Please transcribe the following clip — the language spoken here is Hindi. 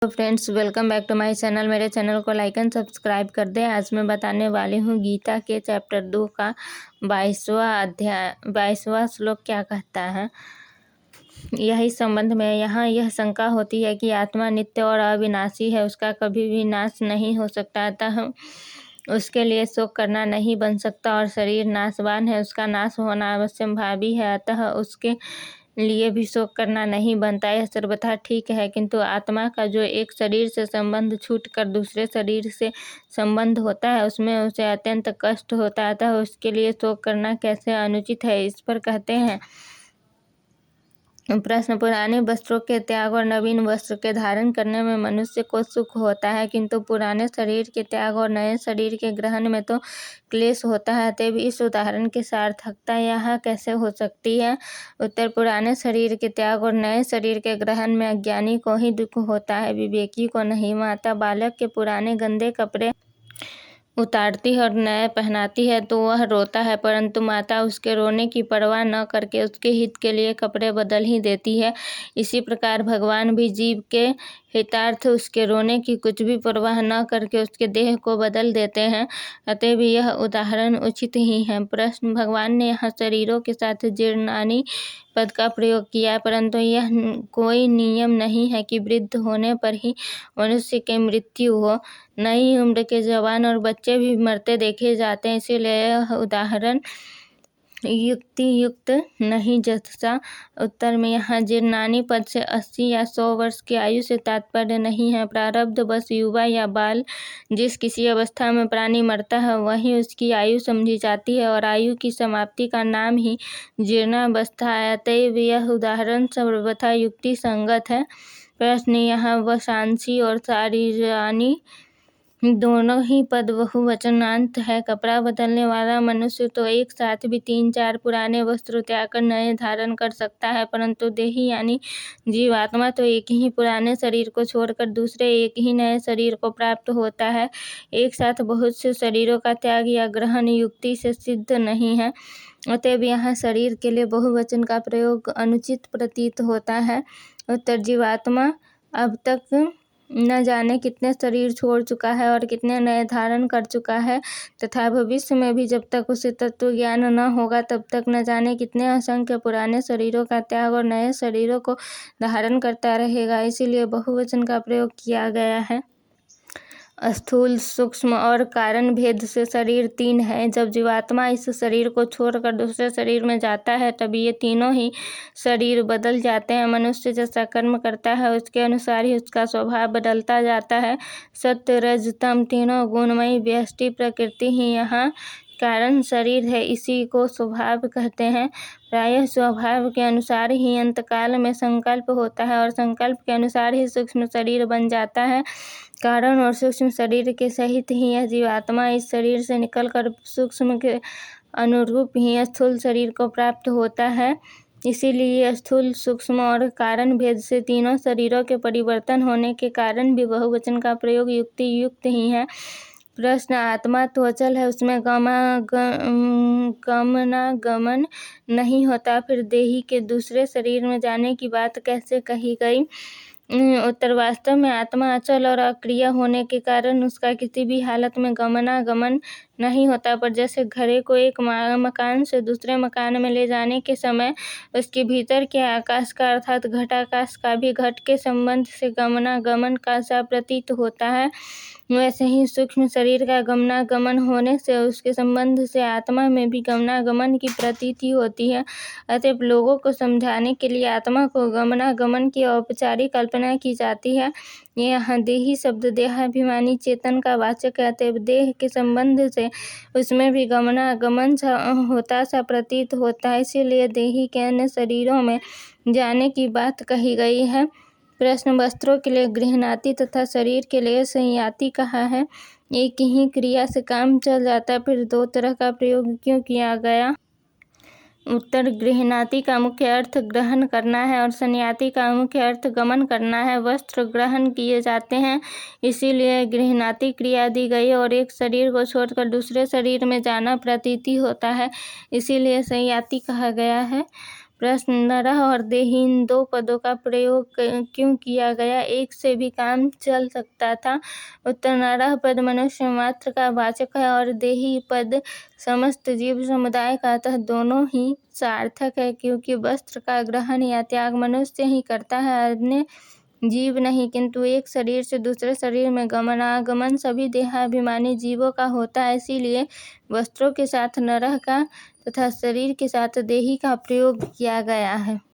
तो friends, welcome back to my channel. मेरे चैनल को लाइक एंड सब्सक्राइब कर दें। आज मैं बताने वाली हूँ गीता के चैप्टर 2 का 22वां श्लोक क्या कहता है। यही संबंध में यहाँ यह शंका होती है कि आत्मा नित्य और अविनाशी है, उसका कभी भी नाश नहीं हो सकता, अतः उसके लिए शोक करना नहीं बन सकता, और शरीर नाशवान है, उसका नाश होना अवश्यंभावी है, अतः उसके लिए भी शोक करना नहीं बनता। यह सर्वथा ठीक है, किंतु आत्मा का जो एक शरीर से संबंध छूटकर दूसरे शरीर से संबंध होता है, उसमें उसे अत्यंत कष्ट होता है, अतः उसके लिए शोक करना कैसे अनुचित है। इस पर कहते हैं प्रश्न, पुराने वस्त्रों के त्याग और नवीन वस्त्र के धारण करने में मनुष्य को सुख होता है, किंतु पुराने शरीर के त्याग और नए शरीर के ग्रहण में तो क्लेश होता है। अतएव इस उदाहरण की सार्थकता यहाँ कैसे हो सकती है। उत्तर, पुराने शरीर के त्याग और नए शरीर के ग्रहण में अज्ञानी को ही दुख होता है, विवेकी को नहीं। माता बालक के पुराने गंदे कपड़े उतारती है और नए पहनाती है तो वह रोता है, परंतु माता उसके रोने की परवाह न करके उसके हित के लिए कपड़े बदल ही देती है। इसी प्रकार भगवान भी जीव के हितार्थ उसके रोने की कुछ भी परवाह न करके उसके देह को बदल देते हैं। अतएव यह उदाहरण उचित ही है। प्रश्न, भगवान ने यहाँ शरीरों के साथ जीर्णानि पद का प्रयोग किया है, परंतु यह कोई नियम नहीं है कि वृद्ध होने पर ही मनुष्य की मृत्यु हो। नई उम्र के जवान और बच्चे भी मरते देखे जाते हैं, इसीलिए यह उदाहरण युक्ति युक्त नहीं जैसा। उत्तर में यहाँ जीर्णानि पद से 80 या 100 वर्ष की आयु से तात्पर्य नहीं है। प्रारब्ध बस युवा या बाल जिस किसी अवस्था में प्राणी मरता है वही उसकी आयु समझी जाती है, और आयु की समाप्ति का नाम ही जीर्णावस्था है। अतएव यह उदाहरण सर्वथा युक्ति संगत है। प्रश्न, यहाँ वशांसी और शारीरानी दोनों ही पद बहुवचनांत है। कपड़ा बदलने वाला मनुष्य तो एक साथ भी 3-4 पुराने वस्त्र त्याग कर नए धारण कर सकता है, परंतु देही यानी जीवात्मा तो एक ही पुराने शरीर को छोड़कर दूसरे एक ही नए शरीर को प्राप्त होता है। एक साथ बहुत से शरीरों का त्याग या ग्रहण युक्ति से सिद्ध नहीं है, अतएव यहाँ शरीर के लिए बहुवचन का प्रयोग अनुचित प्रतीत होता है। उत्तर, जीवात्मा अब तक न जाने कितने शरीर छोड़ चुका है और कितने नए धारण कर चुका है, तथा भविष्य में भी जब तक उसे तत्व ज्ञान न होगा तब तक न जाने कितने असंख्य पुराने शरीरों का त्याग और नए शरीरों को धारण करता रहेगा। इसीलिए बहुवचन का प्रयोग किया गया है। स्थूल, सूक्ष्म और कारण भेद से शरीर 3 है। जब जीवात्मा इस शरीर को छोड़कर दूसरे शरीर में जाता है तब ये तीनों ही शरीर बदल जाते हैं। मनुष्य जैसा कर्म करता है उसके अनुसार ही उसका स्वभाव बदलता जाता है। सत्य, रज, तम तीनों गुणमयी व्यष्टि प्रकृति ही यहाँ कारण शरीर है, इसी को स्वभाव कहते हैं। प्रायः स्वभाव के अनुसार ही अंतकाल में संकल्प होता है और संकल्प के अनुसार ही सूक्ष्म शरीर बन जाता है। कारण और सूक्ष्म शरीर के सहित ही यह जीवात्मा इस शरीर से निकलकर सूक्ष्म के अनुरूप ही स्थूल शरीर को प्राप्त होता है। इसीलिए स्थूल, सूक्ष्म और कारण भेद से तीनों शरीरों के परिवर्तन होने के कारण भी बहुवचन का प्रयोग युक्ति युक्त ही है। प्रश्न, आत्मा तो अचल है, उसमें गमनागमन नहीं होता, फिर देही के दूसरे शरीर में जाने की बात कैसे कही गई। उत्तर, वास्तव में आत्मा अचल और अक्रिय होने के कारण उसका किसी भी हालत में गमनागमन नहीं होता, पर जैसे घड़े को एक मकान से दूसरे मकान में ले जाने के समय उसके भीतर के आकाश का अर्थात घटाकाश का भी घट के संबंध से गमनागमन का सा प्रतीत होता है, वैसे ही सूक्ष्म शरीर का गमनागमन होने से उसके संबंध से आत्मा में भी गमनागमन की प्रतीति होती है। अतएव लोगों को समझाने के लिए आत्मा को गमनागमन की औपचारिक कल्पना की जाती है। यहाँ देही शब्द देहाभिमानी चेतन का वाचक है, अतएव देह के संबंध से उसमें भी गमनागमन होता सा प्रतीत होता है, इसीलिए देही के अन्य शरीरों में जाने की बात कही गई है। प्रश्न, वस्त्रों के लिए गृह्णाति तथा शरीर के लिए संयाति कहा है। एक ही क्रिया से काम चल जाता, फिर 2 तरह का प्रयोग क्यों किया गया। उत्तर, गृह्णाति का मुख्य अर्थ ग्रहण करना है और संयाति का मुख्य अर्थ गमन करना है। वस्त्र ग्रहण किए जाते हैं, इसीलिए गृह्णाति क्रिया दी गई, और एक शरीर को छोड़कर दूसरे शरीर में जाना प्रतीति होता है, इसीलिए संयाति कहा गया है। प्रश्न: नरः और देही इन दो पदों का प्रयोग क्यों किया गया? एक से भी काम चल सकता था। उत्तर: नरः पद मनुष्य मात्र का वाचक है और देही पद समस्त जीव समुदाय का, अतः दोनों ही सार्थक है, क्योंकि वस्त्र का ग्रहण या त्याग मनुष्य ही करता है, अन्य जीव नहीं। किंतु एक शरीर से दूसरे शरीर में गमनागमन सभी देहाभिमानी जीवों का होता है, इसीलिए वस्त्रों के साथ नरः का तथा शरीर के साथ देही का प्रयोग किया गया है।